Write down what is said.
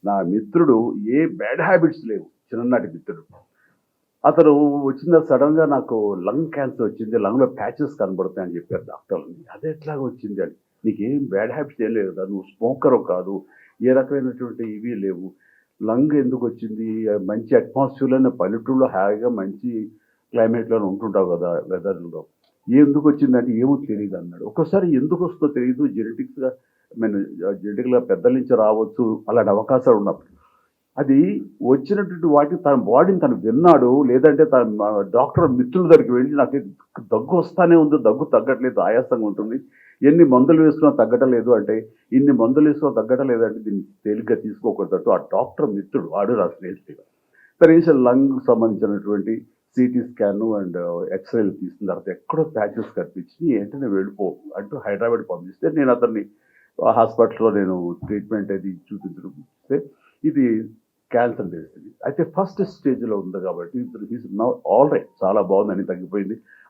నా మిత్రుడు ఏ bad habits లేవు. చిన్ననాటి మిత్రుడు. అతను వచ్చిన సడెన్‌గా నాకు లంగ్ క్యాన్సర్ వచ్చింది. లంగ్‌లో ప్యాచెస్ కనబడుతున్నాయని చెప్పారు డాక్టర్లు. అదెట్లాగా వచ్చింది అని. నీకేం బ్యాడ్ హ్యాబిట్స్ ఏం లేవు కదా! నువ్వు స్మోకరు కాదు. ఏ రకమైనటువంటి ఇవి లేవు. లంగ్ ఎందుకొచ్చింది? మంచి అట్మాస్ఫియర్‌లోనే పల్లెటూరులో హాయిగా మంచి క్లైమేట్‌లోనే ఉంటుంటావు కదా! వెదర్‌లో. ఎందుకొచ్చిందంటే ఏమో తెలీదన్నాడు. ఒక్కోసారి ఎందుకొస్తుందో తెలీదు. జెనెటిక్స్‌గా ఐ మీన్ జెనెటిక్‌గా పెద్దల నుంచి రావచ్చు. అలాంటి అవకాశాలు ఉన్నప్పుడు. అది వచ్చినటువంటి వాటిని తన బాడీని తను విన్నాడు. లేదంటే తన డాక్టర్ మిత్రుల దగ్గరికి వెళ్లి నాకు దగ్గు వస్తానే ఉంది. దగ్గు తగ్గట్లేదు. ఆయాసంగా ఉంటుంది. ఎన్ని మందులు వేసుకున్నా తగ్గటం లేదు అంటే, ఇన్ని మందులు వేసుకున్నా తగ్గటం లేదంటే దీన్ని తేలిగ్గా తీసుకోకూడదంటూ ఆ డాక్టర్ మిత్రుడు వాడు నా స్నేహితుడు. కనీసం లంగ్‌కి సంబంధించినటువంటి సీటీ స్కాను అండ్ ఎక్స్‌రేలు తీసిన తర్వాత ఎక్కడో ప్యాచెస్ కనిపించినియి. వెంటనే వెళ్ళిపో అంటూ హైదరాబాద్ పంపిస్తే నేను అతన్ని హాస్పిటల్‌లో నేను ట్రీట్మెంట్ అది చూపించడం ఇది క్యాన్సర్ బేస్డ్. అయితే ఫస్ట్ స్టేజ్‌లో ఉంది కాబట్టి he is now all right. చాలా బాగుంది. అన్నీ తగ్గిపోయింది.